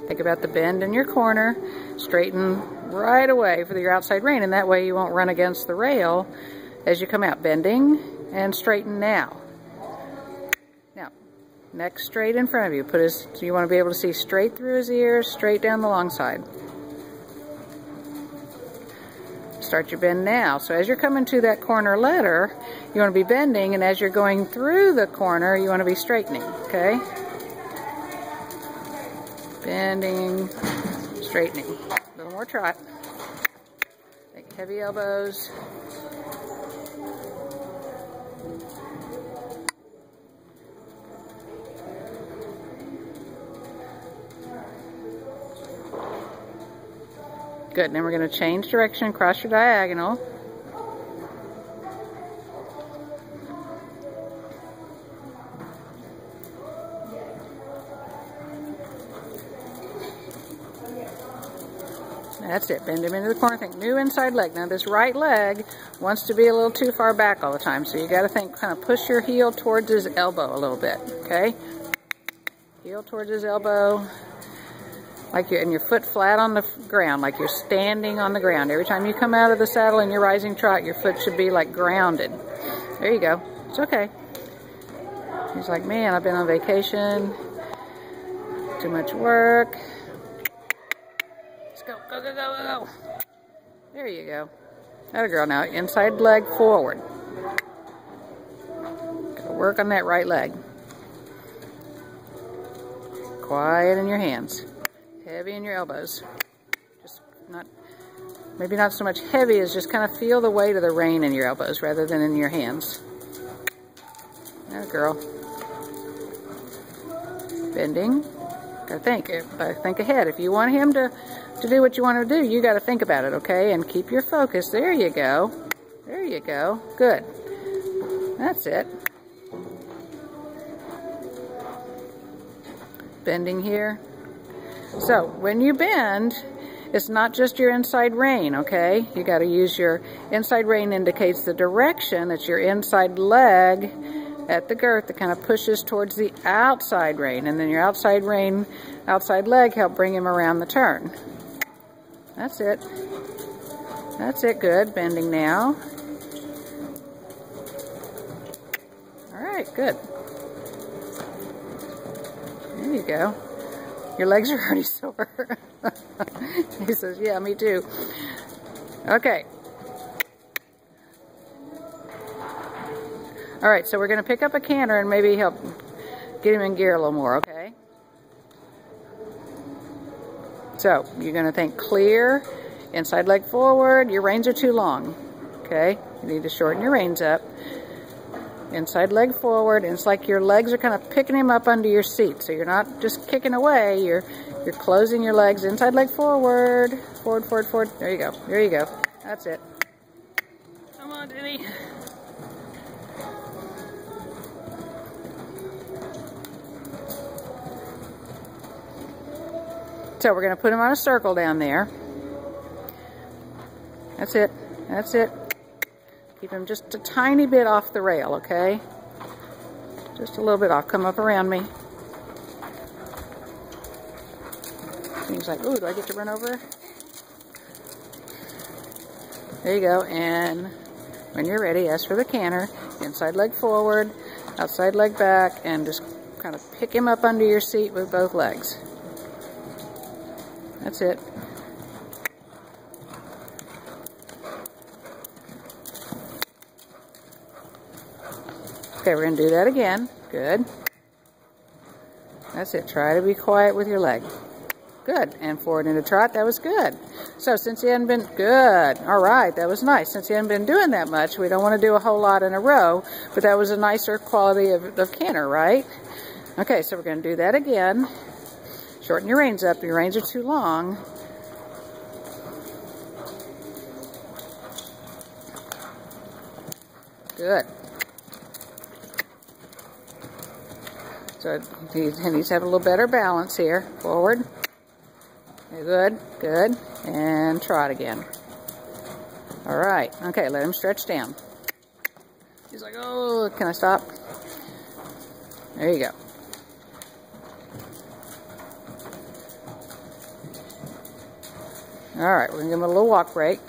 Think about the bend in your corner. Straighten right away for your outside rein, and that way you won't run against the rail as you come out. Bending and straighten now. Now, neck straight in front of you. So you want to be able to see straight through his ears, straight down the long side. Start your bend now. So as you're coming to that corner letter, you want to be bending, and as you're going through the corner, you want to be straightening, okay? Bending, straightening. A little more trot. Make heavy elbows. Good. Then we're going to change direction, cross your diagonal. That's it. Bend him into the corner. Think new inside leg. Now this right leg wants to be a little too far back all the time, so you got to think, kind of push your heel towards his elbow a little bit, okay? Heel towards his elbow. Like and your foot flat on the ground, like you're standing on the ground. Every time you come out of the saddle in your rising trot, your foot should be like grounded. There you go. It's okay. He's like, man, I've been on vacation. Too much work. Let's go, go, go, go, go, go. There you go. Atta girl. Now, inside leg forward. Gotta work on that right leg. Quiet in your hands. Heavy in your elbows. Just maybe not so much heavy as just kind of feel the weight of the rein in your elbows rather than in your hands. There, girl. Bending. Gotta think ahead. If you want him to do what you want to do, you gotta think about it, okay? And keep your focus. There you go. There you go. Good. That's it. Bending here. So, when you bend, it's not just your inside rein, okay? You got to use your inside rein indicates the direction. It's your inside leg at the girth that kind of pushes towards the outside rein. And then your outside rein, outside leg help bring him around the turn. That's it. That's it. Good. Bending now. All right. Good. There you go. Your legs are already sore. He says, yeah, me too. Okay. All right, so we're going to pick up a canter and maybe help get him in gear a little more, okay? So, you're going to think clear, inside leg forward. Your reins are too long, okay? You need to shorten your reins up. Inside leg forward, and it's like your legs are kind of picking him up under your seat. So you're not just kicking away, you're closing your legs. Inside leg forward, forward, forward, forward. There you go, there you go. That's it. Come on, Denny. So we're going to put him on a circle down there. That's it, that's it. Keep him just a tiny bit off the rail, okay? Just a little bit off. Come up around me. He's like, ooh, do I get to run over? There you go. And when you're ready, ask for the canter. Inside leg forward, outside leg back, and just kind of pick him up under your seat with both legs. That's it. Okay, we're going to do that again. Good. That's it. Try to be quiet with your leg. Good. And forward into trot. That was good. So since you hadn't been... Good. All right. That was nice. Since you hadn't been doing that much, we don't want to do a whole lot in a row, but that was a nicer quality of canter, right? Okay, so we're going to do that again. Shorten your reins up. Your reins are too long. Good. So he needs to have a little better balance here. Forward. Good, good. And trot again. All right. Okay, let him stretch down. He's like, oh, can I stop? There you go. All right, we're going to give him a little walk break.